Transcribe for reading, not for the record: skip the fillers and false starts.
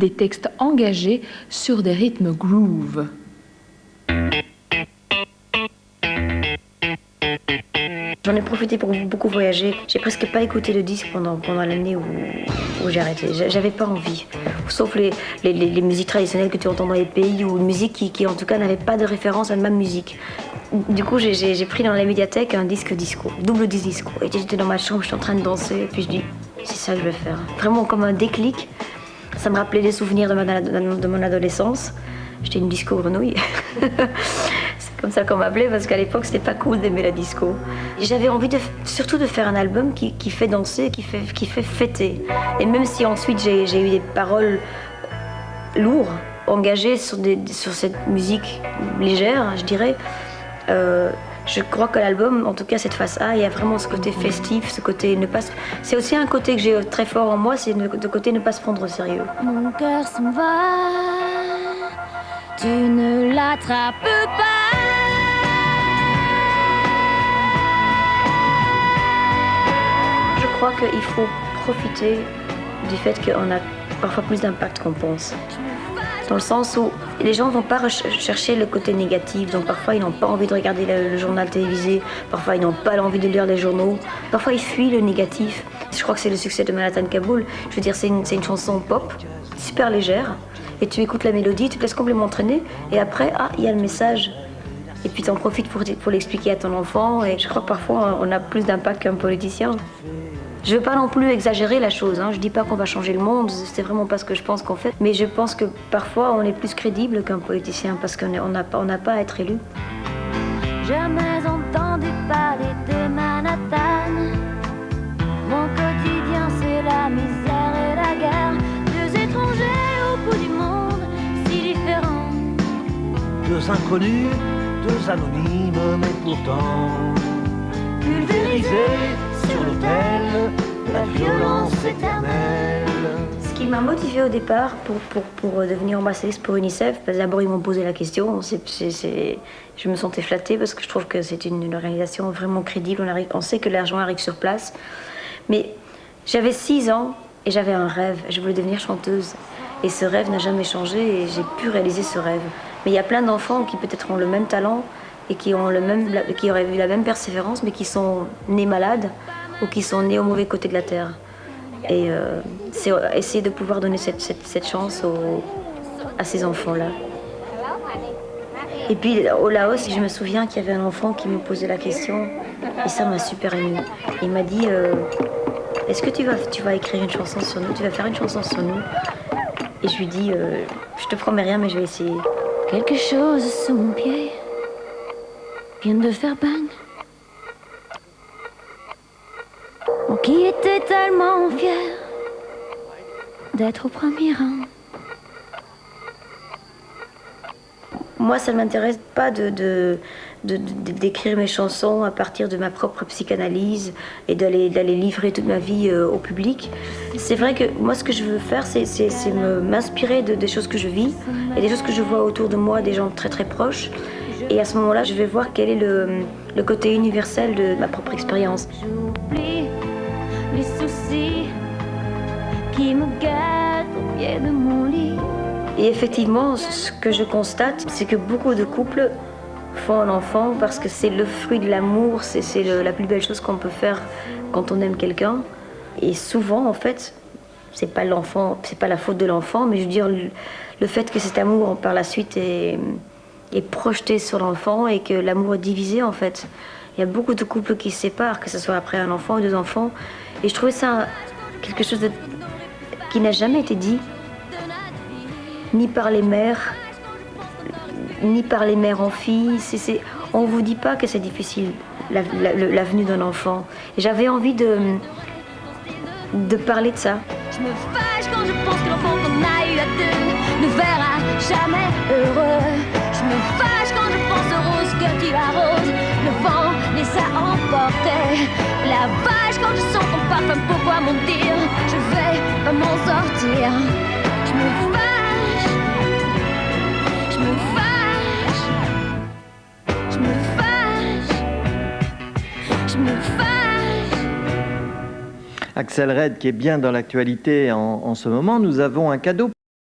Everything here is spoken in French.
Des textes engagés sur des rythmes groove. J'en ai profité pour beaucoup voyager. J'ai presque pas écouté de disque pendant l'année où j'ai arrêté. J'avais pas envie. Sauf les musiques traditionnelles que tu entends dans les pays ou une musique qui en tout cas n'avait pas de référence à ma musique. Du coup, j'ai pris dans la médiathèque un disque disco, double disco. Et j'étais dans ma chambre, j'étais en train de danser. Et puis je dis, c'est ça que je vais faire. Vraiment comme un déclic. Ça me rappelait des souvenirs de mon adolescence. J'étais une disco grenouille. C'est comme ça qu'on m'appelait parce qu'à l'époque c'était pas cool d'aimer la disco. J'avais envie surtout de faire un album qui fait danser, qui fait fêter. Et même si ensuite j'ai eu des paroles lourdes, engagées sur cette musique légère, je dirais, je crois que l'album, en tout cas cette face A, il y a vraiment ce côté festif, ce côté ne pas. C'est aussi un côté que j'ai très fort en moi, c'est le côté ne pas se prendre au sérieux. Mon cœur s'en va, tu ne l'attrapes pas. Je crois qu'il faut profiter du fait qu'on a parfois plus d'impact qu'on pense. Dans le sens où les gens ne vont pas chercher le côté négatif, donc parfois ils n'ont pas envie de regarder le journal télévisé, parfois ils n'ont pas envie de lire les journaux, parfois ils fuient le négatif. Je crois que c'est le succès de Manhattan Kaboul. Je veux dire, c'est une chanson pop, super légère, et tu écoutes la mélodie, tu te laisses complètement entraîner, et après, il y a le message. Et puis tu en profites pour l'expliquer à ton enfant, et je crois que parfois on a plus d'impact qu'un politicien. Je ne veux pas non plus exagérer la chose, hein. Je ne dis pas qu'on va changer le monde, c'est vraiment pas ce que je pense qu'on fait. Mais je pense que parfois on est plus crédible qu'un politicien parce qu'on n'a pas à être élu. Jamais entendu parler de Manhattan. Mon quotidien c'est la misère et la guerre. Deux étrangers au bout du monde, si différents. Deux inconnus, deux anonymes, mais pourtant pulvérisés sur l'autel de la violence éternelle. Ce qui m'a motivée au départ pour devenir ambassadrice pour UNICEF, parce que d'abord ils m'ont posé la question, je me sentais flattée parce que je trouve que c'est une organisation vraiment crédible, on sait que l'argent arrive sur place. Mais j'avais 6 ans et j'avais un rêve, je voulais devenir chanteuse. Et ce rêve n'a jamais changé et j'ai pu réaliser ce rêve. Mais il y a plein d'enfants qui peut-être ont le même talent et qui auraient eu la même persévérance, mais qui sont nés malades ou qui sont nés au mauvais côté de la terre. Et c'est essayer de pouvoir donner cette chance à ces enfants-là. Et puis au Laos, je me souviens qu'il y avait un enfant qui me posait la question, et ça m'a super émue. Il m'a dit, est-ce que tu vas écrire une chanson sur nous, tu vas faire une chanson sur nous? Et je lui dis, je te promets rien, mais je vais essayer. Quelque chose sous mon pied vient de faire bang. Moi qui étais tellement fière d'être au premier rang. Moi, ça ne m'intéresse pas d'écrire mes chansons à partir de ma propre psychanalyse et d'aller livrer toute ma vie au public. C'est vrai que moi, ce que je veux faire, c'est m'inspirer des choses que je vis et des choses que je vois autour de moi, des gens très très proches. Et à ce moment-là, je vais voir quel est le côté universel de ma propre expérience. J'oublie les soucis qui me gâtent au pied de mon lit. Et effectivement, ce que je constate, c'est que beaucoup de couples font un enfant parce que c'est le fruit de l'amour, c'est la plus belle chose qu'on peut faire quand on aime quelqu'un. Et souvent, en fait, c'est pas la faute de l'enfant, mais je veux dire, le fait que cet amour, par la suite, est projeté sur l'enfant et que l'amour est divisé, en fait. Il y a beaucoup de couples qui se séparent, que ce soit après un enfant ou 2 enfants. Et je trouvais ça quelque chose qui n'a jamais été dit, ni par les mères, ni par les mères en filles. On ne vous dit pas que c'est difficile, la venue d'un enfant. Et j'avais envie de parler de ça. Je me fâche quand je pense que l'enfant qu'on a eu à 2 ne verra jamais heureux. Je me fâche quand je pense aux roses que tu arroses. Le vent les a emportés. La vache quand je sens ton parfum, pourquoi m'en dire? Je vais pas m'en sortir. Je me fâche. Je me fâche. Je me fâche. Je me fâche. Axel Red, qui est bien dans l'actualité en ce moment, nous avons un cadeau